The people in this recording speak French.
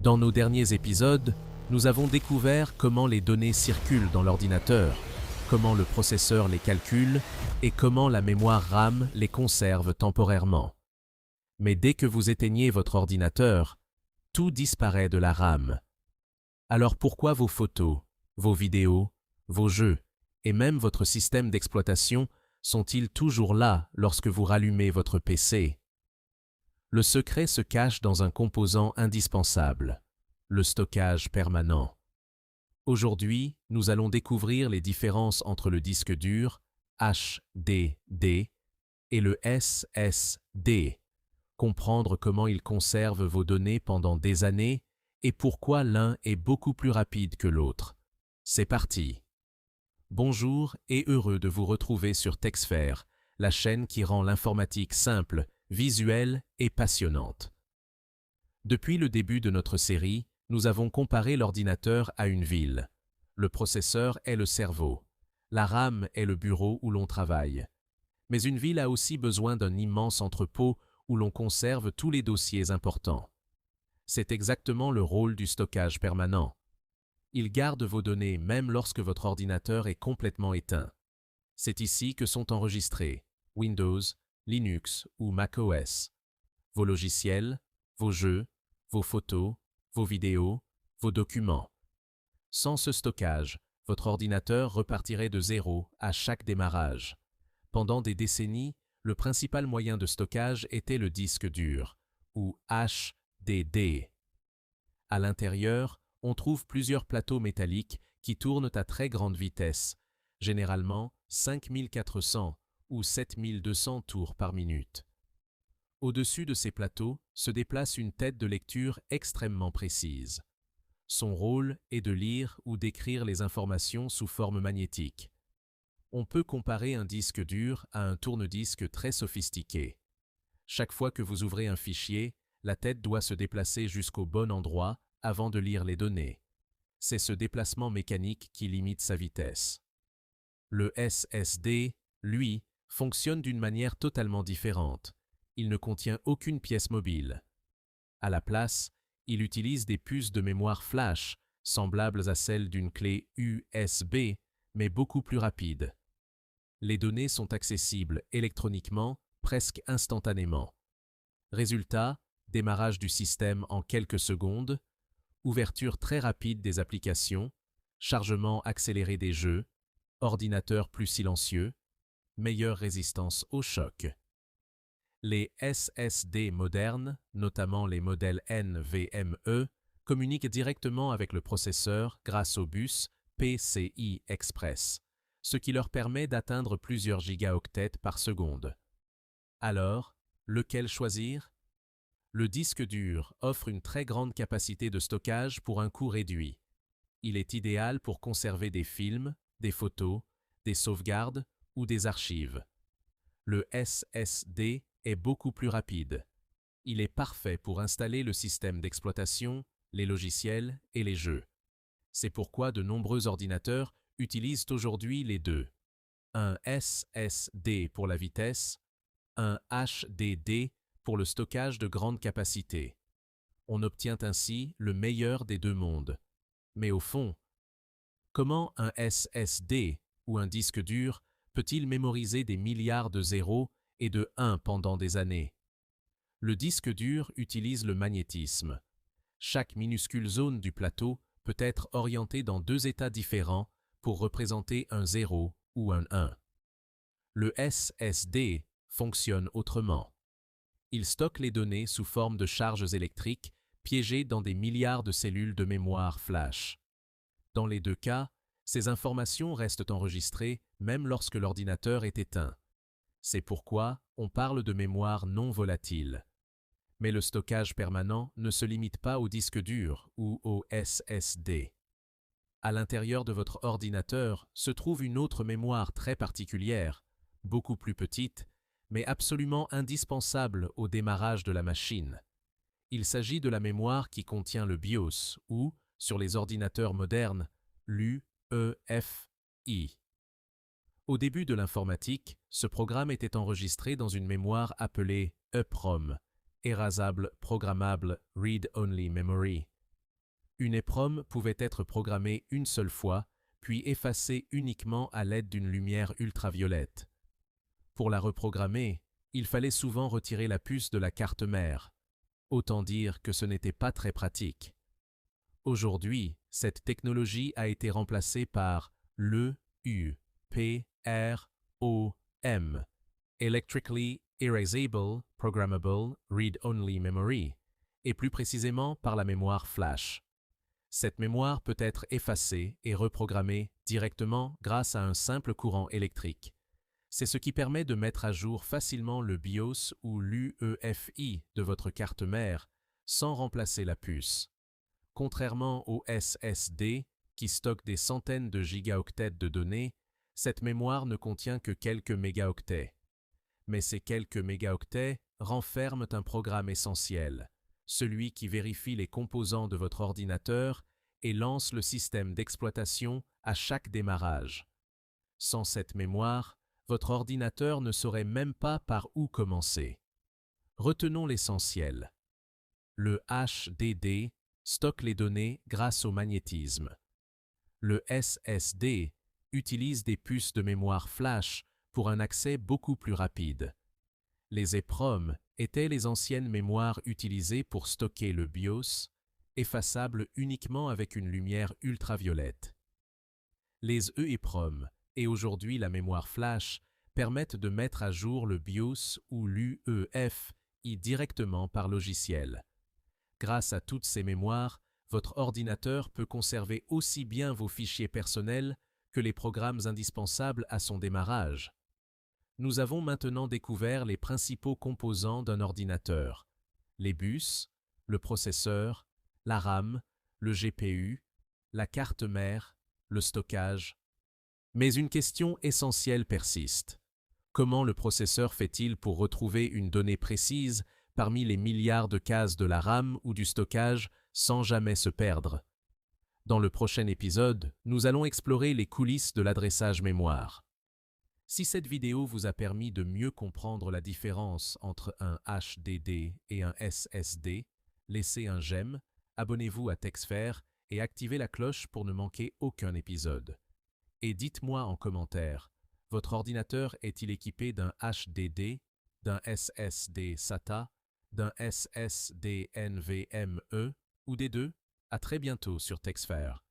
Dans nos derniers épisodes, nous avons découvert comment les données circulent dans l'ordinateur, comment le processeur les calcule et comment la mémoire RAM les conserve temporairement. Mais dès que vous éteignez votre ordinateur, tout disparaît de la RAM. Alors pourquoi vos photos, vos vidéos, vos jeux et même votre système d'exploitation sont-ils toujours là lorsque vous rallumez votre PC? Le secret se cache dans un composant indispensable, le stockage permanent. Aujourd'hui, nous allons découvrir les différences entre le disque dur, HDD, et le SSD, comprendre comment ils conservent vos données pendant des années et pourquoi l'un est beaucoup plus rapide que l'autre. C'est parti! Bonjour et heureux de vous retrouver sur TechSphere, la chaîne qui rend l'informatique simple, visuelle et passionnante. Depuis le début de notre série, nous avons comparé l'ordinateur à une ville. Le processeur est le cerveau. La RAM est le bureau où l'on travaille. Mais une ville a aussi besoin d'un immense entrepôt où l'on conserve tous les dossiers importants. C'est exactement le rôle du stockage permanent. Il garde vos données même lorsque votre ordinateur est complètement éteint. C'est ici que sont enregistrés Windows, Linux ou macOS, vos logiciels, vos jeux, vos photos, vos vidéos, vos documents. Sans ce stockage, votre ordinateur repartirait de zéro à chaque démarrage. Pendant des décennies, le principal moyen de stockage était le disque dur, ou HDD. À l'intérieur, on trouve plusieurs plateaux métalliques qui tournent à très grande vitesse, généralement 5400 ou 7200 tours par minute. Au-dessus de ces plateaux se déplace une tête de lecture extrêmement précise. Son rôle est de lire ou d'écrire les informations sous forme magnétique. On peut comparer un disque dur à un tourne-disque très sophistiqué. Chaque fois que vous ouvrez un fichier, la tête doit se déplacer jusqu'au bon endroit avant de lire les données. C'est ce déplacement mécanique qui limite sa vitesse. Le SSD, lui, fonctionne d'une manière totalement différente. Il ne contient aucune pièce mobile. À la place, il utilise des puces de mémoire flash, semblables à celles d'une clé USB, mais beaucoup plus rapides. Les données sont accessibles électroniquement, presque instantanément. Résultat, démarrage du système en quelques secondes, ouverture très rapide des applications, chargement accéléré des jeux, ordinateur plus silencieux, meilleure résistance au choc. Les SSD modernes, notamment les modèles NVMe, communiquent directement avec le processeur grâce au bus PCI Express, ce qui leur permet d'atteindre plusieurs gigaoctets par seconde. Alors, lequel choisir? Le disque dur offre une très grande capacité de stockage pour un coût réduit. Il est idéal pour conserver des films, des photos, des sauvegardes ou des archives. Le SSD est beaucoup plus rapide. Il est parfait pour installer le système d'exploitation, les logiciels et les jeux. C'est pourquoi de nombreux ordinateurs utilisent aujourd'hui les deux. Un SSD pour la vitesse, un HDD pour le stockage de grande capacité. On obtient ainsi le meilleur des deux mondes. Mais au fond, comment un SSD ou un disque dur peut-il mémoriser des milliards de zéros et de 1 pendant des années? Le disque dur utilise le magnétisme. Chaque minuscule zone du plateau peut être orientée dans deux états différents pour représenter un 0 ou un 1. Le SSD fonctionne autrement. Il stocke les données sous forme de charges électriques piégées dans des milliards de cellules de mémoire flash. Dans les deux cas, ces informations restent enregistrées même lorsque l'ordinateur est éteint. C'est pourquoi on parle de mémoire non volatile. Mais le stockage permanent ne se limite pas au disque dur ou au SSD. À l'intérieur de votre ordinateur se trouve une autre mémoire très particulière, beaucoup plus petite, mais absolument indispensable au démarrage de la machine. Il s'agit de la mémoire qui contient le BIOS ou, sur les ordinateurs modernes, l'UEFI. Au début de l'informatique, ce programme était enregistré dans une mémoire appelée EPROM, Erasable Programmable Read-Only Memory, Une EPROM pouvait être programmée une seule fois, puis effacée uniquement à l'aide d'une lumière ultraviolette. Pour la reprogrammer, il fallait souvent retirer la puce de la carte mère. Autant dire que ce n'était pas très pratique. Aujourd'hui, cette technologie a été remplacée par l'EUPROM, Electrically Erasable Programmable Read-Only Memory, et plus précisément par la mémoire flash. Cette mémoire peut être effacée et reprogrammée directement grâce à un simple courant électrique. C'est ce qui permet de mettre à jour facilement le BIOS ou l'UEFI de votre carte mère sans remplacer la puce. Contrairement au SSD, qui stocke des centaines de gigaoctets de données, cette mémoire ne contient que quelques mégaoctets. Mais ces quelques mégaoctets renferment un programme essentiel, celui qui vérifie les composants de votre ordinateur et lance le système d'exploitation à chaque démarrage. Sans cette mémoire, votre ordinateur ne saurait même pas par où commencer. Retenons l'essentiel. Le HDD stocke les données grâce au magnétisme. Le SSD utilise des puces de mémoire flash pour un accès beaucoup plus rapide. Les EPROM étaient les anciennes mémoires utilisées pour stocker le BIOS, effaçable uniquement avec une lumière ultraviolette. Les EEPROM et aujourd'hui la mémoire flash permettent de mettre à jour le BIOS ou l'UEFI directement par logiciel. Grâce à toutes ces mémoires, votre ordinateur peut conserver aussi bien vos fichiers personnels que les programmes indispensables à son démarrage. Nous avons maintenant découvert les principaux composants d'un ordinateur: les bus, le processeur, la RAM, le GPU, la carte mère, le stockage. Mais une question essentielle persiste. Comment le processeur fait-il pour retrouver une donnée précise parmi les milliards de cases de la RAM ou du stockage sans jamais se perdre? Dans le prochain épisode, nous allons explorer les coulisses de l'adressage mémoire. Si cette vidéo vous a permis de mieux comprendre la différence entre un HDD et un SSD, laissez un j'aime, abonnez-vous à TechSphere et activez la cloche pour ne manquer aucun épisode. Et dites-moi en commentaire, votre ordinateur est-il équipé d'un HDD, d'un SSD SATA, d'un SSD NVMe ou des deux? À très bientôt sur TechSphere.